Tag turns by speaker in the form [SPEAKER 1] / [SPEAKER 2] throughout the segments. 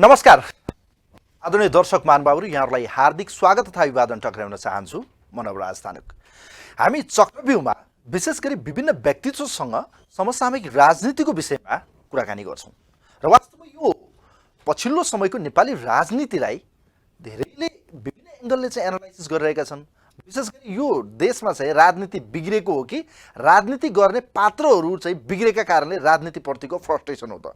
[SPEAKER 1] नमस्कार आदरणीय दर्शक महानुभावहरू, यहाँहरूलाई हार्दिक स्वागत तथा अभिवादन टक्राउन चाहन्छु। म नवराज तानुक। हामी चक्रव्यूहमा विशेष गरी विभिन्न व्यक्तित्वसँग समसामयिक राजनीतिको विषयमा कुराकानी गर्छौँ र वास्तवमा यो पछिल्लो समयको नेपाली राजनीतिलाई धेरैले विभिन्न एङ्गलले चाहिँ एनालाइसिस गरिरहेका छन्। विशेष गरी यो देशमा चाहिँ राजनीति बिग्रेको हो कि राजनीति गर्ने पात्रहरू चाहिँ बिग्रेका कारणले राजनीतिप्रतिको फ्रस्ट्रेसन हो त।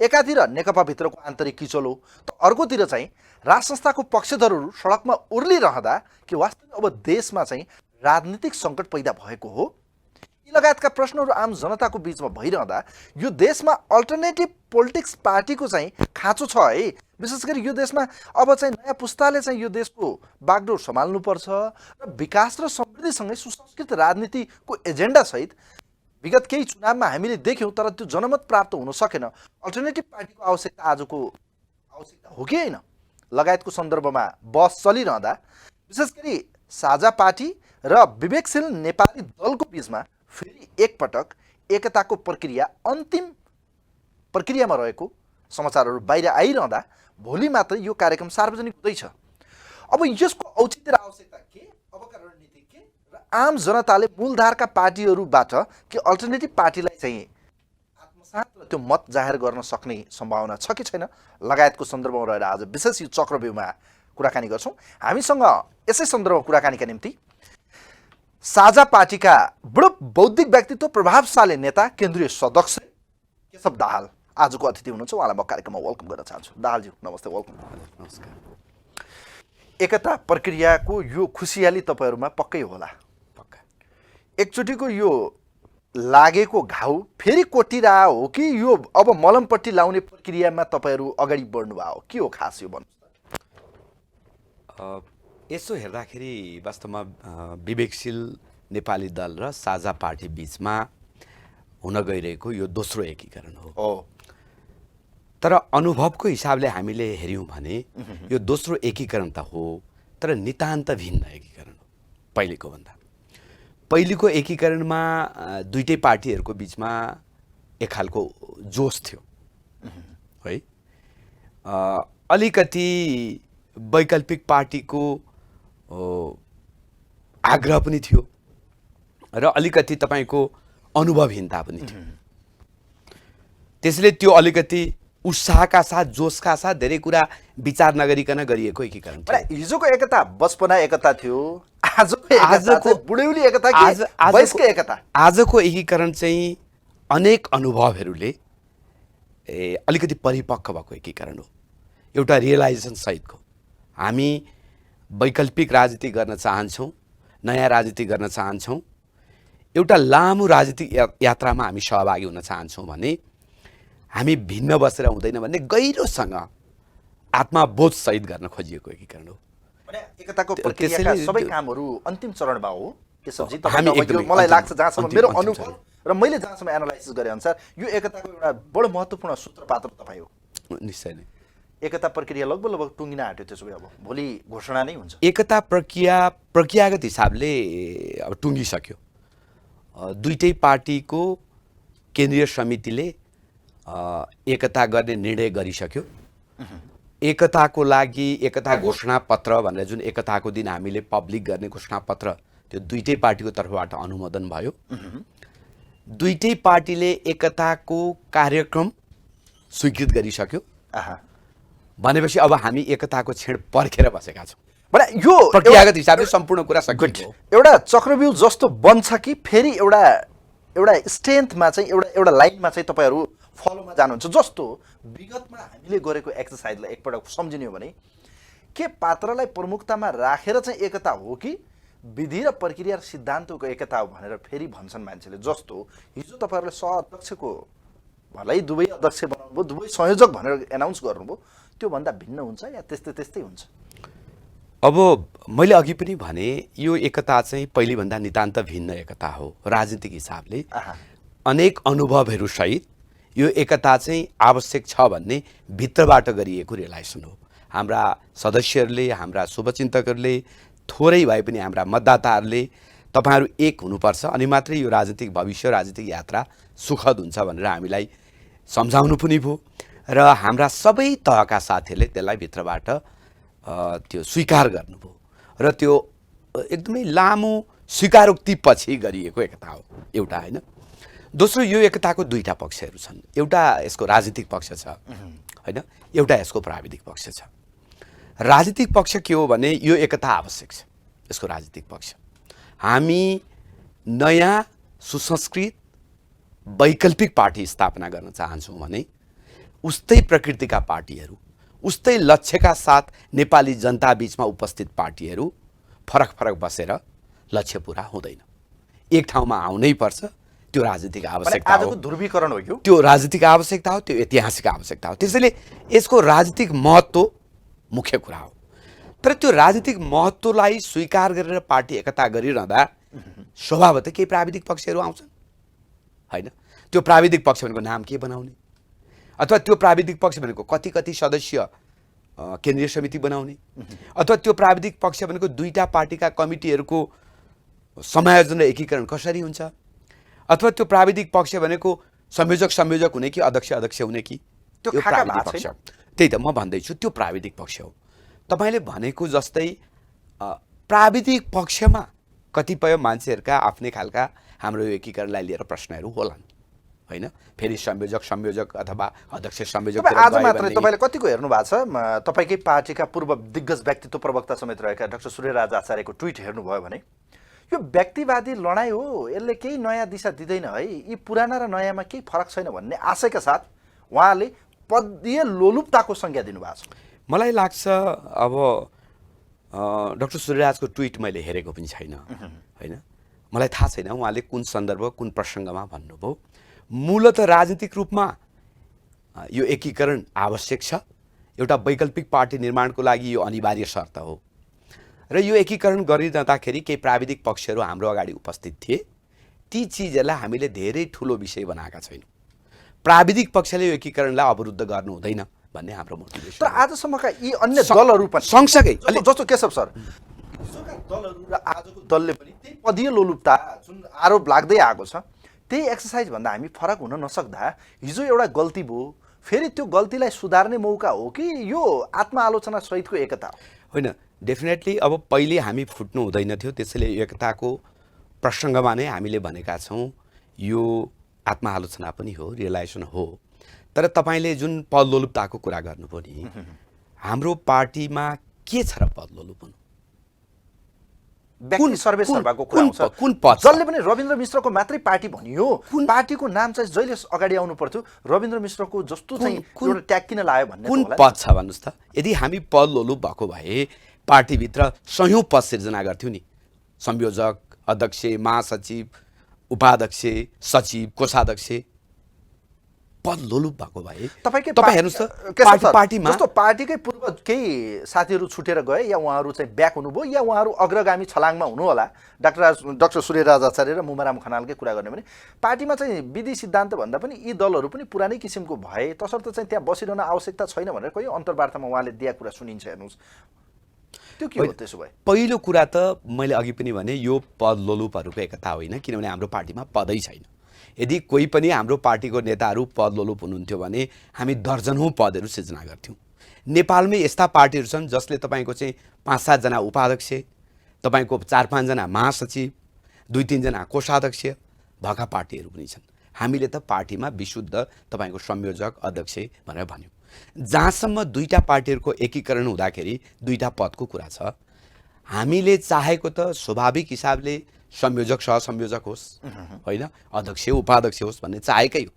[SPEAKER 1] एकातिर नेकपाभित्रको आन्तरिक किचलो हो त अर्कोतिर चाहिँ राज संस्थाको पक्षधरहरू सडकमा उर्लिरहँदा कि वास्तवमा अब देशमा चाहिँ राजनीतिक सङ्कट पैदा भएको हो, यी लगायतका प्रश्नहरू आम जनताको बिचमा भइरहँदा यो देशमा अल्टरनेटिभ पोलिटिक्स पार्टीको चाहिँ खाँचो छ है। विशेष गरी यो देशमा अब चाहिँ नयाँ पुस्ताले चाहिँ यो देशको बागडोर सम्हाल्नुपर्छ र विकास र समृद्धिसँगै सुसंस्कृत राजनीतिको एजेन्डासहित विगत केही चुनावमा हामीले देख्यौँ, तर त्यो जनमत प्राप्त हुन सकेन। अल्टरनेटिभ पार्टीको आवश्यकता आजको आवश्यकता हो कि होइन लगायतको सन्दर्भमा बहस चलिरहँदा विशेष गरी साझा पार्टी र विवेकशील नेपाली दलको बिचमा फेरि एकपटक एकताको प्रक्रिया अन्तिम प्रक्रियामा रहेको समाचारहरू बाहिर आइरहँदा भोलि मात्र यो कार्यक्रम सार्वजनिक हुँदैछ। अब यसको औचित्य र आवश्यकता के, अबका रणनीति के र आम जनताले मूलधारका पार्टीहरूबाट के अल्टरनेटिभ पार्टीलाई चाहिँ आत्मसात र त्यो मत जाहेर गर्न सक्ने सम्भावना छ कि छैन लगायतको सन्दर्भमा रहेर आज विशेष यो चक्रव्यूहमा कुराकानी गर्छौँ। हामीसँग यसै सन्दर्भमा कुराकानीका निम्ति साझा पार्टीका बडो बौद्धिक व्यक्तित्व प्रभावशाली नेता केन्द्रीय सदस्य केशव दाहाल आजको अतिथि हुनुहुन्छ। उहाँलाई म कार्यक्रममा वेलकम गर्न चाहन्छु। दाहालज्यू नमस्ते, वेलकम।
[SPEAKER 2] नमस्कार।
[SPEAKER 1] एकता प्रक्रियाको यो खुसियाली तपाईँहरूमा पक्कै होला।
[SPEAKER 2] पक्का।
[SPEAKER 1] एकचोटिको यो लागेको घाउ फेरि कोटिरह हो कि यो अब मलमपट्टि लाउने प्रक्रियामा तपाईँहरू अगाडि बढ्नुभयो, के हो खास यो भन्नुहोस् त?
[SPEAKER 2] यसो हेर्दाखेरि वास्तवमा विवेकशील नेपाली दल र साझा पार्टी बिचमा हुन गइरहेको यो दोस्रो एकीकरण हो। तर अनुभवको हिसाबले हामीले हेऱ्यौँ भने यो दोस्रो एकीकरण त हो, तर नितान्त भिन्न एकीकरण हो पहिलेको भन्दा। पहिलेको एकीकरणमा दुईटै पार्टीहरूको बिचमा एक खालको जोस थियो है, अलिकति वैकल्पिक पार्टीको आग्रह पनि थियो र अलिकति तपाईँको अनुभवहीनता पनि थियो। त्यसले त्यो अलिकति उत्साहका साथ जोसका साथ धेरै कुरा विचार नगरिकन गरिएको एकीकरण थियो।
[SPEAKER 1] हिजोको एकता बचपना एकता थियो, आजको बुढ्यौली एकता के वयस्क एकता।
[SPEAKER 2] आजको एकीकरण चाहिँ अनेक अनुभवहरूले अलिकति परिपक्व भएको एकीकरण हो, एउटा रियलाइजेसन सहितको। हामी वैकल्पिक राजनीति गर्न चाहन्छौँ, नयाँ राजनीति गर्न चाहन्छौँ, एउटा लामो राजनीतिक यात्रामा हामी सहभागी हुन चाहन्छौँ भने हामी भिन्न बसेर हुँदैन भन्ने गहिरोसँग आत्मबोध सहित गर्न खोजिएको एकीकरण हो।
[SPEAKER 1] एकताको प्रक्रियाका सबै कामहरू अन्तिम चरणमा हो केशवजी।
[SPEAKER 2] हामी
[SPEAKER 1] मलाई लाग्छ जहाँसम्म मेरो अनुभव र मैले जहाँसम्म एनालाइसिस गरे अनुसार यो एकताको एउटा बडो महत्त्वपूर्ण सूत्रपात्र तपाईँ हो।
[SPEAKER 2] निश्चय नै
[SPEAKER 1] एकता प्रक्रिया लगभग टुङ्गिन आँट्यो। त्यसो भए अब भोलि घोषणा नै हुन्छ।
[SPEAKER 2] एकता प्रक्रियागत हिसाबले अब टुङ्गिसक्यो। दुईटै पार्टीको केन्द्रीय समितिले एकता गर्ने निर्णय गरिसक्यो। एकताको लागि एकता घोषणा पत्र भनेर जुन एकताको दिन हामीले पब्लिक गर्ने घोषणा पत्र, त्यो दुईटै पार्टीको तर्फबाट अनुमोदन भयो। दुईटै पार्टीले एकताको कार्यक्रम स्वीकृत गरिसक्यो। भनेपछि अब हामी एकताको छेड पर्खेर बसेका छौँ।
[SPEAKER 1] यो
[SPEAKER 2] प्रक्रियागत हिसाबले सम्पूर्ण कुरा सकियो।
[SPEAKER 1] एउटा चक्रव्यूह जस्तो बन्छ कि फेरि एउटा स्ट्रेन्थमा चाहिँ एउटा लाइनमा चाहिँ तपाईँहरू फलोमा जानुहुन्छ? जस्तो विगतमा हामीले गरेको एक्सर्साइजलाई एकपल्ट सम्झिने हो भने के पात्रलाई प्रमुखतामा राखेर चाहिँ एकता हो कि विधि र प्रक्रिया र सिद्धान्तको एकता हो भनेर फेरि भन्छन् मान्छेले। जस्तो हिजो तपाईँहरूले सहअध्यक्षको भलै दुवै अध्यक्ष बनाउनु भयो, दुवै संयोजक भनेर एनाउन्स गर्नुभयो, त्योभन्दा भिन्न हुन्छ या त्यस्तै हुन्छ?
[SPEAKER 2] अब मैले अघि पनि भने यो एकता चाहिँ पहिलेभन्दा नितान्त भिन्न एकता हो। राजनीतिक हिसाबले अनेक अनुभवहरू सहित यो एकता चाहिँ आवश्यक छ भन्ने भित्रबाट गरिएको रियलाइजेसन हो। हाम्रा सदस्यहरूले, हाम्रा शुभचिन्तकहरूले, थोरै भए पनि हाम्रा मतदाताहरूले तपाईँहरू एक हुनुपर्छ अनि मात्रै यो राजनीतिक भविष्य, राजनीतिक यात्रा सुखद हुन्छ भनेर हामीलाई सम्झाउनु पनि भयो र हाम्रा सबै तहका साथीहरूले त्यसलाई भित्रबाट त्यो स्वीकार गर्नुभयो र त्यो एकदमै लामो स्वीकारोक्ति पछि गरिएको एकता हो एउटा, होइन? दोस्रो, यो एकताको दुईटा पक्षहरू छन्। एउटा यसको राजनीतिक पक्ष छ, होइन? एउटा यसको प्राविधिक पक्ष छ। राजनीतिक पक्ष के हो भने यो एकता आवश्यक छ। यसको राजनीतिक पक्ष, हामी नयाँ सुसंस्कृत वैकल्पिक पार्टी स्थापना गर्न चाहन्छौँ भने उस्तै प्रकृतिका पार्टीहरू, उस्तै लक्ष्यका साथ नेपाली जनता बीचमा उपस्थित पार्टीहरू फरक फरक बसेर लक्ष्य पुरा हुँदैन। एक ठाउँमा आउनै पर्छ। त्यो राजनीतिक आवश्यकता हो।
[SPEAKER 1] आजको ध्रुवीकरण हो यो।
[SPEAKER 2] त्यो राजनीतिक आवश्यकता हो, त्यो ऐतिहासिक आवश्यकता हो। त्यसैले यसको राजनीतिक महत्त्व मुख्य कुरा हो। तर त्यो राजनीतिक महत्त्वलाई स्वीकार गरेर पार्टी एकता गरिरहँदा स्वभावतः केही प्राविधिक पक्षहरू आउँछन्, होइन? त्यो प्राविधिक पक्ष भनेको नाम के बनाउने, अथवा त्यो प्राविधिक पक्ष भनेको कति कति सदस्य केन्द्रीय समिति बनाउने, अथवा त्यो प्राविधिक पक्ष भनेको दुईटा पार्टीका कमिटीहरूको समायोजन र एकीकरण कसरी हुन्छ, अथवा त्यो प्राविधिक पक्ष भनेको संयोजक हुने कि अध्यक्ष हुने कि
[SPEAKER 1] त्यो
[SPEAKER 2] प्राविधिक पक्ष। त्यही त म भन्दैछु, त्यो प्राविधिक पक्ष हो। तपाईँले भनेको जस्तै प्राविधिक पक्षमा कतिपय मान्छेहरूका आफ्नै खालका हाम्रो एकीकरणलाई लिएर प्रश्नहरू होलान्, होइन? फेरि संयोजक अथवा अध्यक्ष संयोजक।
[SPEAKER 1] आज मात्रै तपाईँले कतिको हेर्नु भएको छ? तपाईँकै पार्टीका पूर्व दिग्गज व्यक्तित्व प्रवक्ता समेत रहेका डाक्टर सूर्यराज आचार्यको ट्विट हेर्नुभयो भने यो व्यक्तिवादी लडाइँ हो, यसले केही नयाँ दिशा दिँदैन है, यी पुराना र नयाँमा केही फरक छैन भन्ने आशयका साथ उहाँले पदीय लोलुपताको संज्ञा दिनुभएको छ।
[SPEAKER 2] मलाई लाग्छ अब डाक्टर सूर्यराजको ट्विट मैले हेरेको पनि छैन, होइन? मलाई थाहा छैन उहाँले कुन सन्दर्भ कुन प्रसङ्गमा भन्नुभयो। मूलत राजनीतिक रूपमा यो एकीकरण आवश्यक छ। एउटा वैकल्पिक पार्टी निर्माणको लागि यो अनिवार्य शर्त हो र यो एकीकरण गरिरहँदाखेरि केही प्राविधिक पक्षहरू हाम्रो अगाडि उपस्थित थिए। ती चिजहरूलाई हामीले धेरै ठुलो विषय बनाएका छैनौँ। प्राविधिक पक्षले यो एकीकरणलाई अवरुद्ध गर्नु हुँदैन भन्ने हाम्रो मोटिभेसन।
[SPEAKER 1] तर आजसम्मका यी अन्य दलहरू पनि
[SPEAKER 2] सँगसँगै
[SPEAKER 1] जस्तो केशव सर, दलहरू र आजको दलले पनि त्यही पदीय लोलुपता जुन आरोप लाग्दै आएको छ, त्यही एक्सर्साइज भन्दा हामी फरक हुन नसक्दा हिजो एउटा गल्ती भयो, फेरि त्यो गल्तीलाई सुधार्ने मौका हो कि यो आत्मआलोचना सहितको एकता हो?
[SPEAKER 2] होइन, डेफिनेटली अब पहिले हामी फुट्नु हुँदैन थियो। त्यसैले एकताको प्रसङ्गमा नै हामीले भनेका छौँ यो आत्मआलोचना पनि हो, रियलाइजेसन हो। तर तपाईँले जुन पदलोलुपताको कुरा गर्नुभयो नि, हाम्रो पार्टीमा के छ र पदलोलुप हुनु?
[SPEAKER 1] व्यक्ति सर्वे सर्वाको कुरा आउँछ।
[SPEAKER 2] कुन पद?
[SPEAKER 1] जसले पनि रविन्द्र मिश्रको मात्रै पार्टी भनियो, पार्टीको नाम चाहिँ जहिले अगाडि आउनु पर्थ्यो रविन्द्र मिश्रको जस्तो चाहिँ एउटा ट्याग किन लायो भन्ने
[SPEAKER 2] कुन पद छ भन्नुहोस् त? यदि हामी पदलोलुप भएको भए पार्टीभित्र सयौँ पद सिर्जना गर्थ्यौँ नि। संयोजक, अध्यक्ष, महासचिव, उपाध्यक्ष, सचिव, कोषाध्यक्ष। पदलोलुप भएको भए तपाईँ हेर्नुहोस् त, पार्टीमा
[SPEAKER 1] जस्तो पार्टीकै पूर्व केही साथीहरू छुटेर गए या उहाँहरू चाहिँ ब्याक हुनुभयो या उहाँहरू अग्रगामी छलाङमा हुनु होला। डाक्टर सूर्यराज आचार्य र मुमाराम खनालकै कुरा गर्ने भने पार्टीमा चाहिँ विधि सिद्धान्त भन्दा पनि यी दलहरू पनि पुरानै किसिमको भए तसर्थ चाहिँ त्यहाँ बसिरहन आवश्यकता छैन भनेर कोही अन्तर्वार्तामा उहाँले दिएको कुरा सुनिन्छ। हेर्नुहोस् त्यो के हो त्यसो भए?
[SPEAKER 2] पहिलो कुरा त मैले अघि पनि भने यो पदलोलुपहरूको एकता होइन, किनभने हाम्रो पार्टीमा पदै छैन। यदि कोही पनि हाम्रो पार्टीको नेताहरू पदलोलुप हुनुहुन्थ्यो भने हामी दर्जनौँ पदहरू सिर्जना गर्थ्यौँ। नेपालमै यस्ता पार्टीहरू छन् जसले तपाईँको चाहिँ 5-7 जना उपाध्यक्ष, तपाईँको 4-5 जना महासचिव, 2-3 जना कोषाध्यक्ष भएका पार्टीहरू पनि छन्। हामीले त पार्टीमा विशुद्ध तपाईँको संयोजक, अध्यक्ष भनेर भन्यौँ। जहाँसम्म दुईटा पार्टीहरूको एकीकरण हुँदाखेरि दुईटा पदको कुरा छ, हामीले चाहेको त स्वाभाविक हिसाबले संयोजक सहसंयोजक होस्, होइन, अध्यक्ष उपाध्यक्ष होस् भन्ने चाहेकै हो।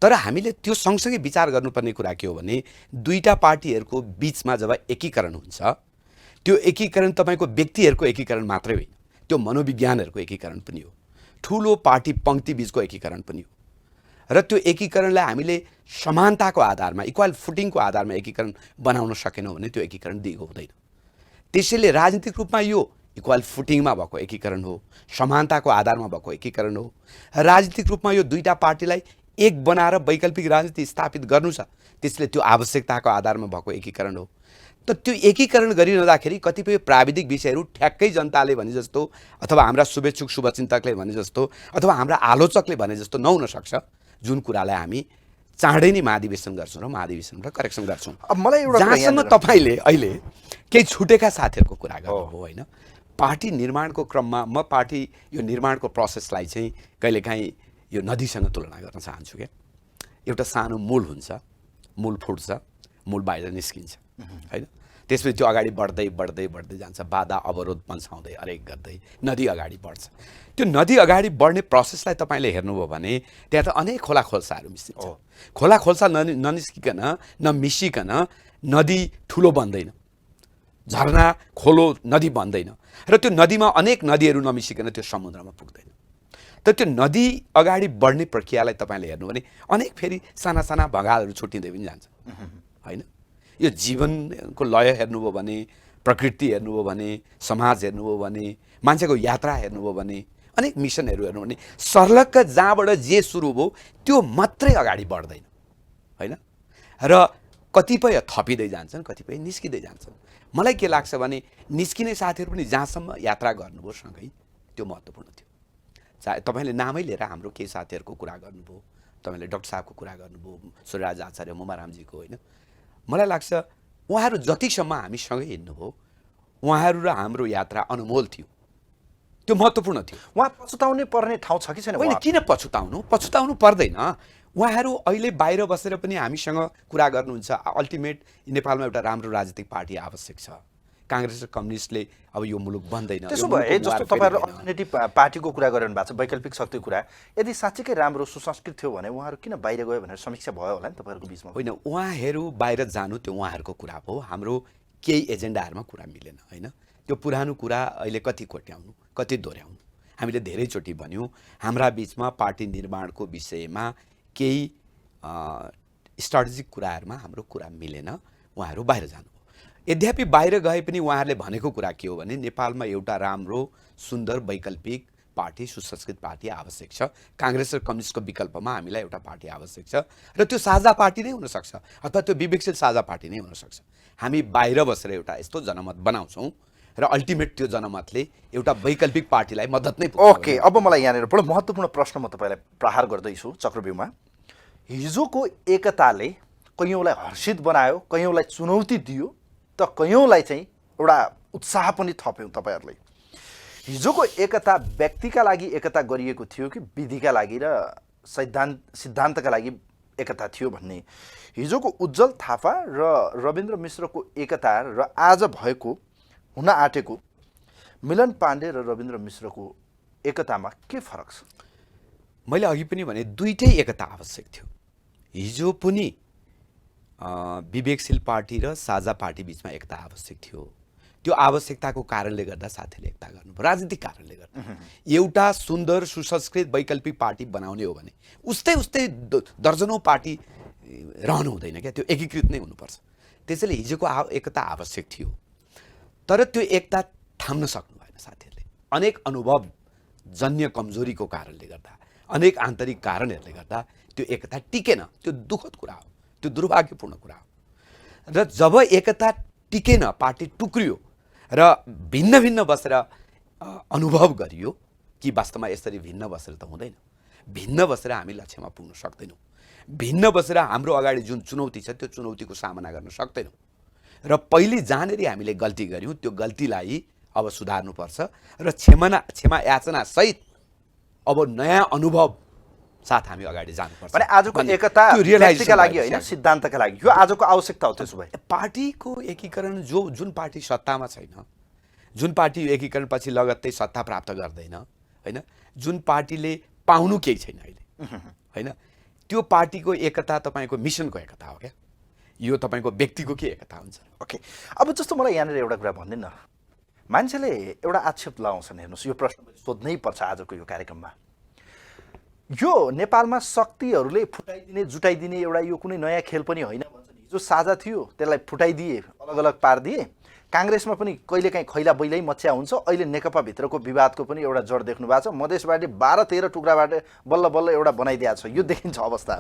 [SPEAKER 2] तर हामीले त्यो सँगसँगै विचार गर्नुपर्ने कुरा के हो भने दुईटा पार्टीहरूको बिचमा जब एकीकरण हुन्छ, त्यो एकीकरण तपाईँको व्यक्तिहरूको एकीकरण मात्रै होइन, त्यो मनोविज्ञानहरूको एकीकरण पनि हो, ठुलो पार्टी पङ्क्ति बिचको एकीकरण पनि हो। र त्यो एकीकरणलाई हामीले समानताको आधारमा, इक्वल फुटिङको आधारमा एकीकरण बनाउन सकेनौँ भने त्यो एकीकरण दिगो हुँदैन। त्यसैले राजनीतिक रूपमा यो इक्वल फुटिङमा भएको एकीकरण हो, समानताको आधारमा भएको एकीकरण हो। राजनीतिक रूपमा यो दुईटा पार्टीलाई एक बनाएर वैकल्पिक राजनीति स्थापित गर्नु छ, त्यसले त्यो आवश्यकताको आधारमा भएको एकीकरण हो। तर त्यो एकीकरण गरिरहँदाखेरि कतिपय प्राविधिक विषयहरू ठ्याक्कै जनताले भने जस्तो अथवा हाम्रा शुभेच्छुक शुभचिन्तकले भने जस्तो अथवा हाम्रा आलोचकले भने जस्तो नहुन सक्छ, जुन कुरालाई हामी चाँडै नै महाधिवेशन गर्छौँ र महाधिवेशनबाट करेक्सन गर्छौँ।
[SPEAKER 1] अब मलाई एउटा कुरा
[SPEAKER 2] जहाँसम्म
[SPEAKER 1] यहाँनिर-
[SPEAKER 2] तपाईँले अहिले केही छुटेका साथीहरूको कुरा गर्नुभयो होइन, पार्टी निर्माणको क्रममा म पार्टी यो निर्माणको प्रोसेसलाई चाहिँ कहिलेकाहीँ यो नदीसँग तुलना गर्न चाहन्छु क्या। एउटा सानो मूल हुन्छ, मूल फुट्छ, मूल बाहिर निस्किन्छ होइन, त्यसपछि त्यो अगाडि बढ्दै बढ्दै बढ्दै जान्छ, बाधा अवरोध पन्छाउँदै हरेक गर्दै नदी अगाडि बढ्छ। त्यो नदी अगाडि बढ्ने प्रोसेसलाई तपाईँले हेर्नुभयो भने त्यहाँ त अनेक खोला खोल्साहरू मिसिन्छ। खोला खोल्सा ननिस्किकन नमिसिकन नदी ठुलो बन्दैन, झरना खोलो नदी बन्दैन, र त्यो नदीमा अनेक नदीहरू नमिसिकन त्यो समुद्रमा पुग्दैन। तर त्यो नदी अगाडि बढ्ने प्रक्रियालाई तपाईँले हेर्नु भने अनेक फेरि साना साना भगालहरू छुट्टिँदै पनि जान्छ होइन। यो जीवनको लय हेर्नुभयो भने, प्रकृति हेर्नुभयो भने, समाज हेर्नुभयो भने, मान्छेको यात्रा हेर्नुभयो भने, अनेक मिसनहरू हेर्नु भने सर्लक्क जहाँबाट जे सुरु भयो त्यो मात्रै अगाडि बढ्दैन होइन, र कतिपय थपिँदै जान्छन्, कतिपय निस्किँदै जान्छन्। मलाई के लाग्छ भने निस्किने साथीहरू पनि जहाँसम्म यात्रा गर्नुभयो सँगै त्यो महत्त्वपूर्ण थियो। चाहे तपाईँले नामै लिएर हाम्रो केही साथीहरूको कुरा गर्नुभयो, तपाईँले डाक्टर साहबको कुरा गर्नुभयो, सूर्यराज आचार्य, मुमारामजीको होइन, मलाई लाग्छ उहाँहरू जतिसम्म हामीसँगै हिँड्नुभयो उहाँहरू र हाम्रो यात्रा अनमोल थियो, त्यो महत्त्वपूर्ण थियो।
[SPEAKER 1] उहाँ पछुताउनै पर्ने ठाउँ छ कि छैन?
[SPEAKER 2] होइन, किन पछुताउनु पर्दैन। उहाँहरू अहिले बाहिर बसेर पनि हामीसँग कुरा गर्नुहुन्छ। अल्टिमेट नेपालमा एउटा राम्रो राजनीतिक पार्टी आवश्यक छ। काङ्ग्रेस र कम्युनिस्टले अब यो मुलुक बन्दैन।
[SPEAKER 1] त्यसो भए जस्तो तपाईँहरू अल्टरनेटिभ पार्टीको कुरा गरिरहनु भएको छ, वैकल्पिक शक्तिको कुरा, यदि साँच्चीकै राम्रो सुसंस्कृत थियो भने उहाँहरू किन बाहिर गयो भनेर समीक्षा भयो होला नि तपाईँहरूको बिचमा?
[SPEAKER 2] होइन, उहाँहरू बाहिर जानु त्यो उहाँहरूको कुरा हो, हाम्रो केही एजेन्डाहरूमा कुरा मिलेन होइन। त्यो पुरानो कुरा अहिले कति कोट्याउनु, कति दोहोऱ्याउनु। हामीले धेरैचोटि भन्यौँ हाम्रा बिचमा पार्टी निर्माणको विषयमा केही स्ट्राटेजिक कुराहरूमा हाम्रो कुरा मिलेन, उहाँहरू बाहिर जानुभयो। यद्यपि बाहिर गए पनि उहाँहरूले भनेको कुरा के हो भने नेपालमा एउटा राम्रो सुन्दर वैकल्पिक पार्टी, सुसंस्कृत पार्टी आवश्यक छ। काङ्ग्रेस र कम्युनिस्टको विकल्पमा हामीलाई एउटा पार्टी आवश्यक छ, र त्यो साझा पार्टी नै हुनसक्छ अथवा त्यो विवेकशील साझा पार्टी नै हुनसक्छ। हामी बाहिर बसेर एउटा यस्तो जनमत बनाउँछौँ र अल्टिमेट त्यो जनमतले एउटा वैकल्पिक पार्टीलाई मद्दत नै पुग्छ।
[SPEAKER 1] ओके, अब मलाई यहाँनिर बडो महत्त्वपूर्ण प्रश्न म तपाईँलाई प्रहार गर्दैछु चक्रव्यूहमा। हिजोको एकताले कैयौँलाई हर्षित बनायो, कैयौँलाई चुनौती दियो, त कैयौँलाई चाहिँ एउटा उत्साह पनि थप्यो तपाईँहरूले। हिजोको एकता व्यक्तिका लागि एकता गरिएको थियो कि विधिका लागि र सिद्धान्तका लागि एकता थियो भन्ने, हिजोको उज्जवल थापा र रविन्द्र मिश्रको एकता र आज भएको हुन आँटेको मिलन पाण्डे र रविन्द्र मिश्रको एकतामा के फरक छ?
[SPEAKER 2] मैले अघि पनि भने दुईटै एकता आवश्यक थियो। हिजो पनि विवेकशील पार्टी र साझा पार्टी बिचमा एकता आवश्यक थियो। त्यो आवश्यकताको कारणले गर्दा साथीले एकता गर्नुभयो, राजनीतिक कारणले गर्दा। एउटा सुन्दर सुसंस्कृत वैकल्पिक पार्टी बनाउने हो भने उस्तै उस्तै दर्जनौँ पार्टी रहनु हुँदैन क्या, त्यो एकीकृत नै हुनुपर्छ। त्यसैले हिजोको एकता आवश्यक थियो, तर त्यो एकता थाम्न सक्नु भएन साथीहरूले। अनेक अनुभव जन्य कमजोरीको कारणले गर्दा, अनेक आन्तरिक कारणहरूले गर्दा त्यो एकता टिकेन। त्यो दुःखद कुरा हो, त्यो दुर्भाग्यपूर्ण कुरा हो। र जब एकता टिकेन, पार्टी टुक्रियो र भिन्न भिन्न बसेर अनुभव गरियो कि वास्तवमा यसरी भिन्न बसेर त हुँदैन, भिन्न बसेर हामी लक्ष्यमा पुग्न सक्दैनौँ, भिन्न बसेर हाम्रो अगाडि जुन चुनौती छ त्यो चुनौतीको सामना गर्न सक्दैनौँ। र पहिले जहाँनिर हामीले गल्ती गऱ्यौँ त्यो गल्तीलाई अब सुधार्नुपर्छ र क्षमा याचना सहित अब नयाँ अनुभव साथ हामी अगाडि जानुपर्छ।
[SPEAKER 1] भने आजको एकता व्यक्तिका लागि होइन, सिद्धान्तका लागि यो आजको आवश्यकता हो। त्यसो भए
[SPEAKER 2] पार्टीको एकीकरण जुन पार्टी सत्तामा छैन, जुन पार्टी एकीकरण पछि लगत्तै सत्ता प्राप्त गर्दैन होइन, जुन पार्टीले पाउनु केही छैन अहिले होइन, त्यो पार्टीको एकता तपाईँको मिसनको एकता हो क्या, यो तपाईँको व्यक्तिको के एकता हुन्छ?
[SPEAKER 1] ओके, अब जस्तो मलाई यहाँनिर एउटा कुरा भनिदिनु न, मान्छेले एउटा आक्षेप लगाउँछन्, हेर्नुहोस् यो प्रश्न सोध्नै पर्छ आजको यो कार्यक्रममा। यो नेपालमा शक्तिहरूले फुटाइदिने जुटाइदिने एउटा यो कुनै नयाँ खेल पनि होइन भन्छन्। हिजो साझा थियो त्यसलाई फुटाइदिए, अलग अलग पारिदिए। काङ्ग्रेसमा पनि कहिलेकाहीँ खैला बैलै मच्या हुन्छ। अहिले नेकपा भित्रको विवादको पनि एउटा जड देख्नु भएको छ। मधेसबाट 12-13 टुक्राबाट बल्ल बल्ल एउटा बनाइदिएको छ, यो देखिन्छ अवस्था।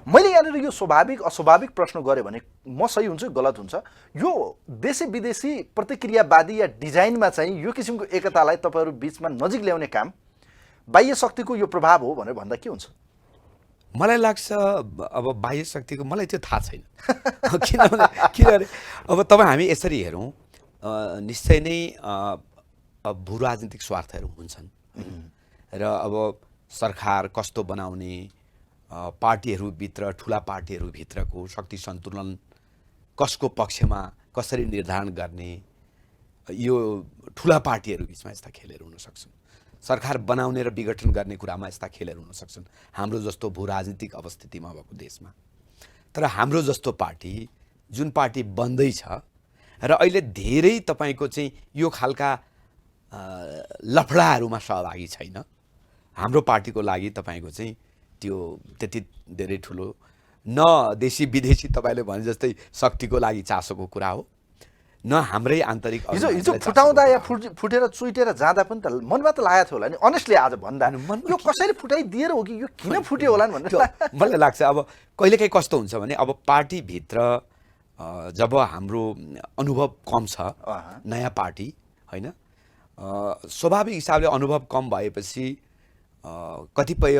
[SPEAKER 1] मैले यहाँनिर यो स्वाभाविक अस्वाभाविक प्रश्न गरेँ भने म सही हुन्छु गलत हुन्छ? यो देशी विदेशी प्रतिक्रियावादी या डिजाइनमा चाहिँ यो किसिमको एकतालाई तपाईँहरू बिचमा नजिक ल्याउने काम बाह्य शक्तिको यो प्रभाव हो भनेर भन्दा के हुन्छ?
[SPEAKER 2] मलाई लाग्छ अब बाह्य शक्तिको मलाई त्यो थाहा छैन किनभने अब तपाईँ हामी यसरी हेरौँ निश्चय नै भू राजनीतिक स्वार्थहरू हुन्छन् र अब सरकार कस्तो बनाउने पार्टीहरूभित्र ठुला पार्टीहरूभित्रको शक्ति सन्तुलन कसको पक्षमा कसरी निर्धारण गर्ने यो ठुला पार्टीहरू बिचमा यस्ता खेलहरू हुन सक्छन् सरकार बनाउने र विघटन गर्ने कुरामा यस्ता खेलहरू हुन सक्छन् हाम्रो जस्तो भू राजनीतिक अवस्थितिमा भएको देशमा तर हाम्रो जस्तो पार्टी जुन पार्टी बन्दैछ र अहिले धेरै तपाईँको चाहिँ यो खालका लफडाहरूमा सहभागी छैन हाम्रो पार्टीको लागि तपाईँको चाहिँ त्यो त्यति धेरै ठुलो न देशी विदेशी तपाईँले भने जस्तै शक्तिको लागि चासोको कुरा हो न हाम्रै आन्तरिक
[SPEAKER 1] हिजो फुटाउँदा या फुटेर चुइटेर जाँदा पनि त मनमा त लागेको थियो होला नि अनेस्टली आज भन्दा यो कसैले फुटाइदिएर हो कि यो किन फुट्यो होला नि भनेर
[SPEAKER 2] मलाई लाग्छ अब कहिलेकाहीँ कस्तो हुन्छ भने अब पार्टीभित्र जब हाम्रो अनुभव कम छ नयाँ पार्टी होइन स्वाभाविक हिसाबले अनुभव कम भएपछि कतिपय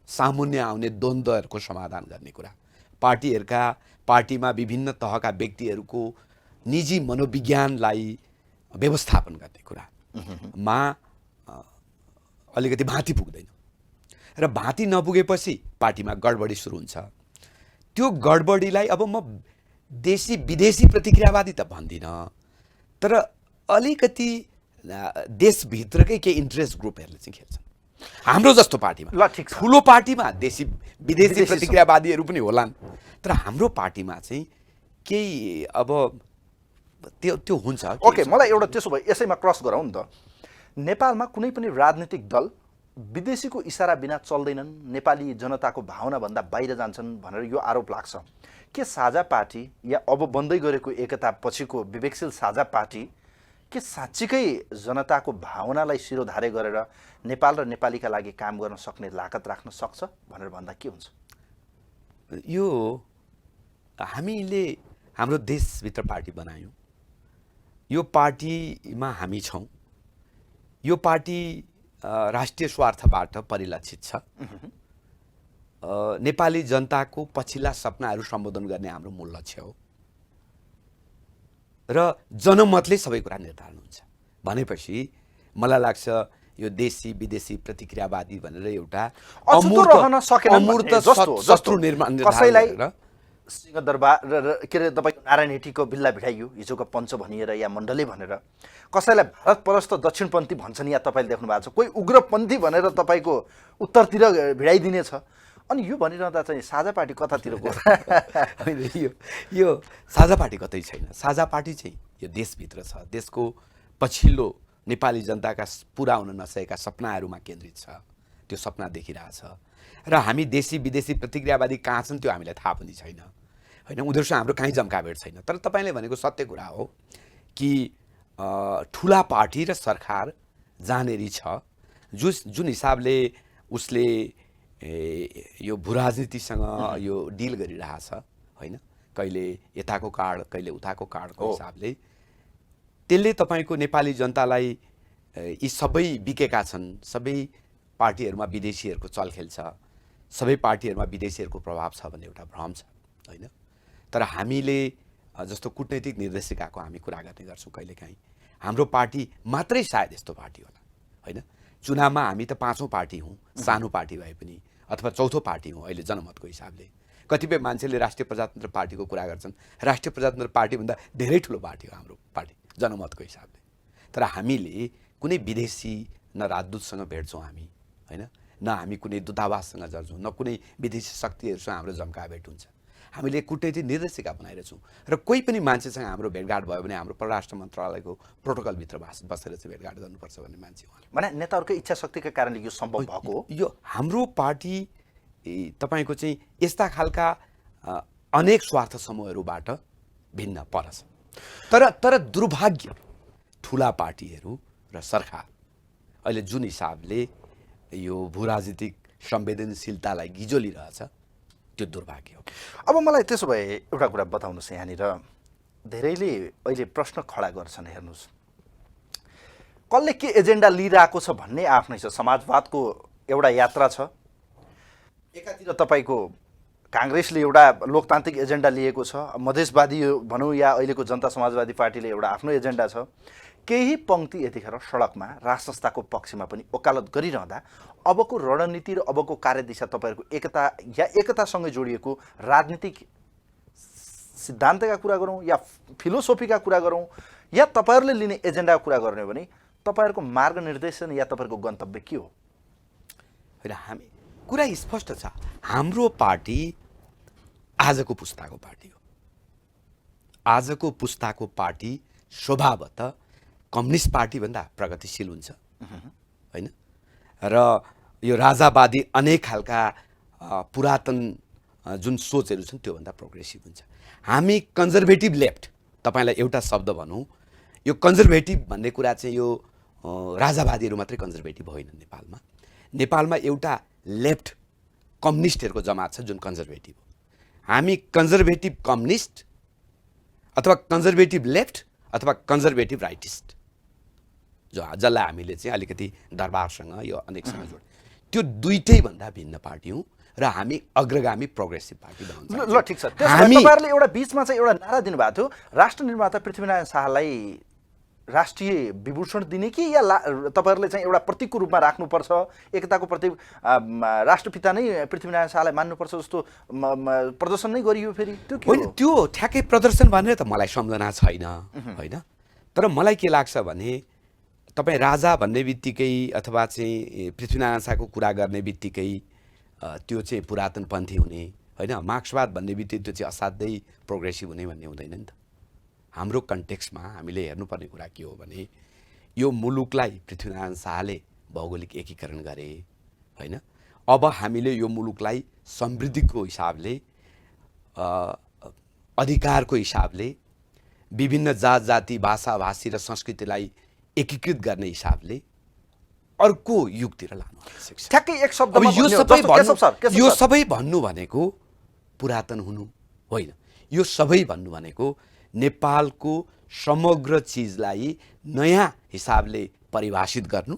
[SPEAKER 2] सामुन्य आउने द्वन्द्वहरूको समाधान गर्ने कुरा पार्टीमा विभिन्न तहका व्यक्तिहरूको निजी मनोविज्ञानलाई व्यवस्थापन गर्ने कुरामा अलिकति भाँति पुग्दैन र भाँति नपुगेपछि पार्टीमा गडबडी सुरु हुन्छ त्यो गडबडीलाई अब म देशी विदेशी प्रतिक्रियावादी त भन्दिनँ तर अलिकति देशभित्रकै केही इन्ट्रेस्ट ग्रुपहरूले चाहिँ खेल्छन् हाम्रो जस्तो पार्टीमा
[SPEAKER 1] ल ठिक छ
[SPEAKER 2] ठुलो पार्टीमा देशी विदेशी प्रतिक्रियावादीहरू पनि होलान् तर हाम्रो पार्टीमा चाहिँ केही अब त्यो हुन्छ
[SPEAKER 1] ओके मलाई एउटा त्यसो भए यसैमा क्रस गरौँ नि त नेपालमा कुनै पनि राजनीतिक दल विदेशीको इसारा बिना चल्दैनन् नेपाली जनताको भावनाभन्दा बाहिर जान्छन् भनेर यो आरोप लाग्छ के साझा पार्टी या अब बन्दै गरेको एकता पछिको विवेकशील साझा पार्टी के साँच्चीकै जनताको भावनालाई शिरोधार्य गरेर नेपाल र नेपालीका लागि काम गर्न सक्ने लागत राख्न सक्छ भनेर भन्दा के हुन्छ
[SPEAKER 2] यो हामीले हाम्रो देशभित्र पार्टी बनायौँ यो पार्टीमा हामी छौँ यो पार्टी राष्ट्रिय स्वार्थबाट परिलक्षित छ नेपाली जनताको पछिल्ला सपनाहरू सम्बोधन गर्ने हाम्रो मूल लक्ष्य हो र जनमतले सबै कुरा निर्धारण हुन्छ भनेपछि मलाई लाग्छ यो देशी विदेशी प्रतिक्रियावादी भनेर एउटा अमूर्त शत्रु निर्माण
[SPEAKER 1] कसैलाई सिंहदरबार के अरे तपाईँको नारायण हिटीको बिल्ला भिडाइयो हिजोको पञ्च भनिएर या मण्डले भनेर कसैलाई भारत परस्त दक्षिणपन्थी भन्छन् या तपाईँले देख्नु भएको छ कोही उग्रपन्थी भनेर तपाईँको उत्तरतिर भिडाइदिने छ अनि यो भनिरहँदा चाहिँ साझा पार्टी कतातिर गयो
[SPEAKER 2] यो साझा पार्टी कतै छैन साझा पार्टी चाहिँ यो देशभित्र छ देशको पछिल्लो नेपाली जनताका पुरा हुन नसकेका सपनाहरूमा केन्द्रित छ त्यो सपना देखिरहेछ र हामी देशी विदेशी प्रतिक्रियावादी कहाँ छन् त्यो हामीलाई थाहा पनि छैन होइन उनीहरूसँग हाम्रो कहीँ जम्काभेट छैन तर तपाईँले भनेको सत्य कुरा हो कि ठुला पार्टी र सरकार जहाँनेरि छ जुन हिसाबले उसले यो भू राजनीतिसँग यो डिल गरिरहेछ होइन कहिले यताको कार्ड कहिले उताको कार्डको हिसाबले त्यसले तपाईँको नेपाली जनतालाई यी सबै बिकेका छन् सबै पार्टीहरूमा विदेशीहरूको चलखेल छ सबै पार्टीहरूमा विदेशीहरूको प्रभाव छ भन्ने एउटा भ्रम छ होइन तर हामीले जस्तो कूटनैतिक निर्देशिकाको हामी कुरा गर्ने गर्छौँ कहिलेकाहीँ हाम्रो पार्टी मात्रै सायद यस्तो पार्टी होला होइन चुनावमा हामी त पाँचौँ पार्टी हौँ सानो पार्टी भए पनि अथवा चौथो पार्टी हौँ अहिले जनमतको हिसाबले कतिपय मान्छेले राष्ट्रिय प्रजातन्त्र पार्टीको कुरा गर्छन् राष्ट्रिय प्रजातन्त्र पार्टीभन्दा धेरै ठुलो पार्टी हो हाम्रो पार्टी जनमतको हिसाबले तर हामीले कुनै विदेशी न राजदूतसँग भेट्छौँ हामी होइन न हामी कुनै दूतावाससँग जान्छौँ न कुनै विदेशी शक्तिहरूसँग हाम्रो जम्काभेट हुन्छ हामीले कूटनैतिक निर्देशिका बनाइरहेछौँ र कोही पनि मान्छेसँग हाम्रो भेटघाट भयो भने हाम्रो परराष्ट्र मन्त्रालयको प्रोटोकलभित्र बसेर चाहिँ भेटघाट गर्नुपर्छ भन्ने मान्छे उहाँले
[SPEAKER 1] भने नेताहरूकै इच्छा शक्तिका कारणले यो सम्भव भएको हो
[SPEAKER 2] यो हाम्रो पार्टी तपाईँको चाहिँ यस्ता खालका अनेक स्वार्थ समूहहरूबाट भिन्न परछ तर दुर्भाग्य ठुला पार्टीहरू र सरकार अहिले जुन हिसाबले यो भू राजनीतिक संवेदनशीलतालाई गिजोलिरहेछ त्यो दुर्भाग्य हो
[SPEAKER 1] अब मलाई त्यसो भए एउटा कुरा बताउनुहोस् यहाँनिर धेरैले अहिले प्रश्न खडा गर्छन् हेर्नुहोस् कसले के एजेन्डा लिइरहेको छ भन्ने आफ्नै छ समाजवादको एउटा यात्रा छ एकातिर तपाईँको काङ्ग्रेसले एउटा लोकतान्त्रिक एजेन्डा लिएको छ, मधेसवादी भनौँ या अहिलेको जनता समाजवादी पार्टीले एउटा आफ्नो एजेन्डा छ। केही पङ्क्ति यतिखेर सडकमा राज संस्थाको पक्षमा पनि वकालत गरिरहँदा अबको रणनीति र अबको कार्यदिशा तपाईँहरूको एकता या एकतासँगै जोडिएको राजनीतिक सिद्धान्तका कुरा गरौँ या फिलोसोफीका कुरा गरौँ या तपाईँहरूले लिने एजेन्डाको कुरा गर्ने हो भने तपाईँहरूको मार्गनिर्देशन या तपाईँहरूको गन्तव्य के हो?
[SPEAKER 2] होइन, हामी कुरा स्पष्ट छ। हाम्रो पार्टी आजको पुस्ताको पार्टी हो। आजको पुस्ताको पार्टी स्वभावतः कम्युनिस्ट पार्टीभन्दा प्रगतिशील हुन्छ, होइन? र यो राजावादी अनेक खालका पुरातन जुन सोचहरू छन् त्योभन्दा प्रोग्रेसिभ हुन्छ। हामी कन्जर्भेटिभ लेफ्ट, तपाईँलाई एउटा शब्द भनौँ, यो कन्जर्भेटिभ भन्ने कुरा चाहिँ यो राजावादीहरू मात्रै कन्जर्भेटिभ होइन। नेपालमा एउटा लेफ्ट कम्युनिस्टहरूको जमात छ जुन कन्जर्भेटिभ हो। हामी कन्जर्भेटिभ कम्युनिस्ट अथवा कन्जर्भेटिभ लेफ्ट अथवा कन्जर्भेटिभ राइटिस्ट, जसलाई हामीले चाहिँ अलिकति दरबारसँग यो अनेकसँग जोड, त्यो दुईटै भन्दा भिन्न पार्टी हौँ र हामी अग्रगामी प्रोग्रेसिभ पार्टी बनाउँछौँ।
[SPEAKER 1] ल ठिक छ। तपाईँहरूले एउटा बिचमा चाहिँ एउटा नारा दिनुभएको थियो, राष्ट्र निर्माता पृथ्वीनारायण शाहलाई राष्ट्रिय विभूषण दिने कि या तपाईँहरूले चाहिँ एउटा प्रतीकको रूपमा राख्नुपर्छ, एकताको प्रतीक राष्ट्रपिता नै पृथ्वीनारायण शाहलाई मान्नुपर्छ जस्तो प्रदर्शन नै गरियो फेरि? त्यो
[SPEAKER 2] होइन, त्यो ठ्याक्कै प्रदर्शन भनेर त मलाई सम्झना छैन, होइन? तर मलाई के लाग्छ भने तपाईँ राजा भन्ने बित्तिकै अथवा चाहिँ पृथ्वीनारायण शाहको कुरा गर्ने बित्तिकै त्यो चाहिँ पुरातनपन्थी हुने, होइन? मार्क्सवाद भन्ने बित्तिकै त्यो चाहिँ असाध्यै प्रोग्रेसिभ हुने भन्ने हुँदैन नि त। हाम्रो कन्टेक्स्टमा हामीले हेर्नुपर्ने कुरा के हो भने यो मुलुकलाई पृथ्वीनारायण शाहले भौगोलिक एकीकरण गरे, होइन? अब हामीले यो मुलुकलाई समृद्धिको हिसाबले, अधिकारको हिसाबले, विभिन्न जात जाति भाषा भाषी र संस्कृतिलाई एकीकृत गर्ने हिसाबले अर्को युगतिर लानु आवश्यक छ।
[SPEAKER 1] ठ्याक्कै एक शब्दमा
[SPEAKER 2] यो सबै भन्नु भनेको पुरातन हुनु होइन। यो सबै भन्नु भनेको नेपालको समग्र चिजलाई नयाँ हिसाबले परिभाषित गर्नु,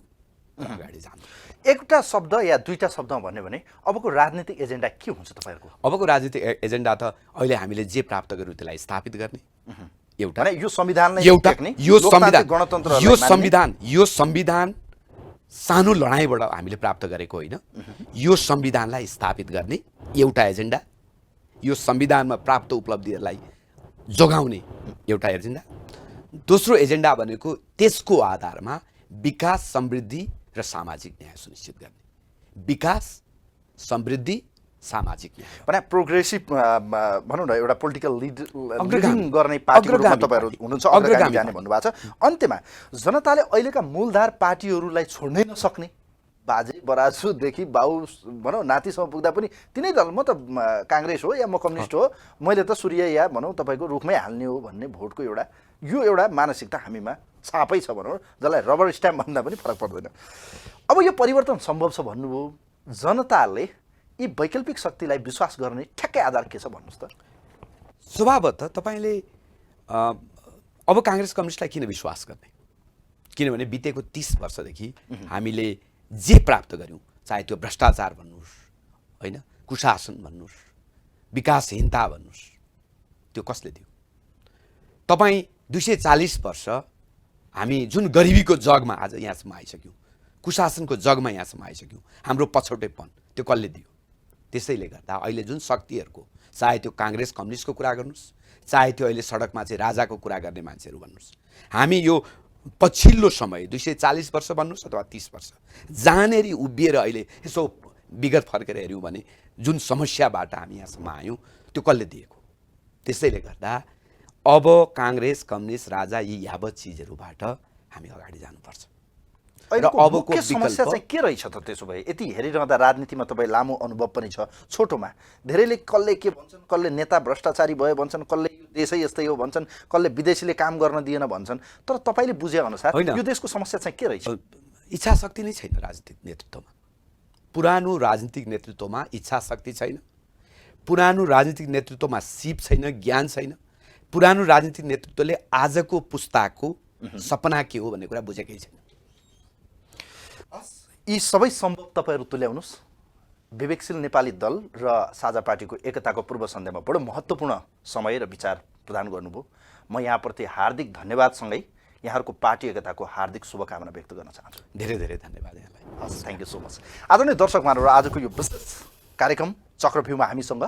[SPEAKER 2] अगाडि जानु।
[SPEAKER 1] एउटा शब्द या दुईटा शब्दमा भन्यो भने अबको राजनीतिक एजेन्डा के हुन्छ तपाईँहरूको?
[SPEAKER 2] अबको राजनीतिक एजेन्डा त अहिले हामीले जे प्राप्त गर्यौँ त्यसलाई स्थापित गर्ने एउटा,
[SPEAKER 1] यो संविधानलाई
[SPEAKER 2] एउटा यो संविधान सानो लडाइँबाट हामीले प्राप्त गरेको होइन। यो संविधानलाई स्थापित गर्ने एउटा एजेन्डा, यो संविधानमा प्राप्त उपलब्धिहरूलाई जोगाउने एउटा एजेन्डा। दोस्रो एजेन्डा भनेको त्यसको आधारमा विकास, समृद्धि र सामाजिक न्याय सुनिश्चित गर्ने। विकास, समृद्धि, सामाजिक न्याय
[SPEAKER 1] भने प्रोग्रेसिभ भनौँ न, एउटा पोलिटिकल लिडिङ गर्ने पार्टीको रूपमा तपाईँहरू हुनुहुन्छ, अग्रगामी जाने भन्नुभएको छ। अन्त्यमा जनताले अहिलेका मूलधार पार्टीहरूलाई छोड्नै नसक्ने, बाजे बराजुदेखि बाउ भनौँ नातिसम्म पुग्दा पनि तिनै दल, म त काङ्ग्रेस हो या म कम्युनिस्ट हो, मैले त सूर्य या भनौँ तपाईँको रुखमै हाल्ने हो भन्ने भोटको एउटा मानसिकता हामीमा छापै छ भनौँ, जसलाई रबर स्ट्याम्प भन्दा पनि फरक पर्दैन। अब यो परिवर्तन सम्भव छ भन्नुभयो, जनताले यी वैकल्पिक शक्तिलाई विश्वास गर्ने ठ्याक्कै आधार के छ भन्नुहोस् त?
[SPEAKER 2] स्वभावतः तपाईँले अब काङ्ग्रेस कम्युनिस्टलाई किन विश्वास गर्ने? किनभने बितेको 30 वर्षदेखि हामीले जे प्राप्त गऱ्यौँ, चाहे त्यो भ्रष्टाचार भन्नुहोस्, होइन, कुशासन भन्नुहोस्, विकासहीनता भन्नुहोस्, त्यो कसले दियो? तपाईँ 240 वर्ष हामी जुन गरिबीको जगमा आज यहाँसम्म आइसक्यौँ, कुशासनको जगमा यहाँसम्म आइसक्यौँ, हाम्रो पछौटेपन त्यो कसले दियो? त्यसैले गर्दा अहिले जुन शक्तिहरूको, चाहे त्यो काङ्ग्रेस कम्युनिस्टको कुरा गर्नुहोस्, चाहे त्यो अहिले सडकमा चाहिँ राजाको कुरा गर्ने मान्छेहरू भन्नुहोस्, हामी यो पछिल्लो समय 240 वर्ष भन्नुहोस् अथवा 30 वर्ष जहाँनेरि उभिएर अहिले यसो विगत फर्केर हेऱ्यौँ भने जुन समस्याबाट हामी यहाँसम्म आयौँ त्यो कसले दिएको? त्यसैले गर्दा अब काङ्ग्रेस, कम्युनिस्ट, राजा यी यावत चिजहरूबाट हामी अगाडि जानुपर्छ।
[SPEAKER 1] र अबको समस्या चाहिँ के रहेछ त? त्यसो भए यति हेरिरहँदा राजनीतिमा तपाईँ लामो अनुभव पनि छ, छोटोमा धेरैले कसले के भन्छन्, कसले नेता भ्रष्टाचारी भयो भन्छन्, कसले यो देशै यस्तै हो भन्छन्, कसले विदेशीले काम गर्न दिएन भन्छन्, तर तपाईँले बुझे अनुसार यो देशको समस्या चाहिँ के रहेछ?
[SPEAKER 2] इच्छा शक्ति नै छैन राजनीतिक नेतृत्वमा। पुरानो राजनीतिक नेतृत्वमा इच्छा शक्ति छैन, पुरानो राजनीतिक नेतृत्वमा सिप छैन, ज्ञान छैन, पुरानो राजनीतिक नेतृत्वले आजको पुस्ताको सपना के हो भन्ने कुरा बुझेकै छैन।
[SPEAKER 1] यी सबै सम्भव तपाईँहरू तुल्याउनुहोस्, विवेकशील नेपाली दल र साझा पार्टीको एकताको पूर्व सन्ध्यामा बडो महत्त्वपूर्ण समय र विचार प्रदान गर्नुभयो। म यहाँप्रति हार्दिक धन्यवादसँगै यहाँहरूको पार्टी एकताको हार्दिक शुभकामना व्यक्त गर्न चाहन्छु।
[SPEAKER 2] धेरै धेरै धन्यवाद यहाँलाई।
[SPEAKER 1] हस्, थ्याङ्क यू सो मच। आदरणीय दर्शक महानुभाव, आजको यो विशेष कार्यक्रम चक्रव्यूहमा हामीसँग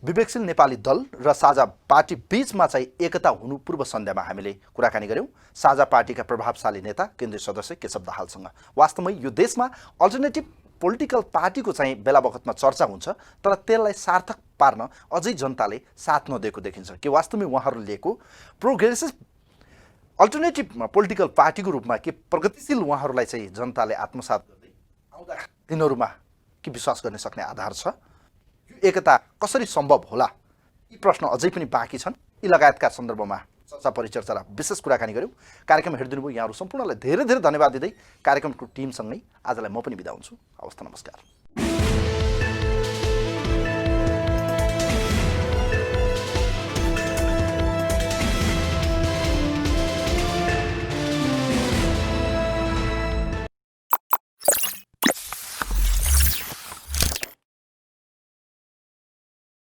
[SPEAKER 1] विवेकशील नेपाली दल र साझा पार्टी बीचमा चाहिँ एकता हुनु पूर्व सन्ध्यामा हामीले कुराकानी गऱ्यौँ साझा पार्टीका प्रभावशाली नेता केन्द्रीय सदस्य केशव दाहालसँग। वास्तवमै यो देशमा अल्टरनेटिभ पोलिटिकल पार्टीको चाहिँ बेला बखतमा चर्चा हुन्छ, तर त्यसलाई सार्थक पार्न अझै जनताले साथ नदिएको देखिन्छ। के वास्तवमै उहाँहरू लिएको प्रोग्रेसिभ अल्टरनेटिभ पोलिटिकल पार्टीको रूपमा के प्रगतिशील उहाँहरूलाई चाहिँ जनताले आत्मसात गर्दै आउँदा दिनहरूमा के विश्वास गर्न सक्ने आधार छ? यो एकता कसरी सम्भव होला? यी प्रश्न अझै पनि बाँकी छन्। यी लगायतका सन्दर्भमा चर्चा परिचर्चा र विशेष कुराकानी गऱ्यौँ। कार्यक्रम हेरिदिनु भयो यहाँहरू सम्पूर्णलाई धेरै धेरै धन्यवाद दिँदै कार्यक्रमको टिमसँगै आजलाई म पनि बिदा हुन्छु। हवस् त, नमस्कार।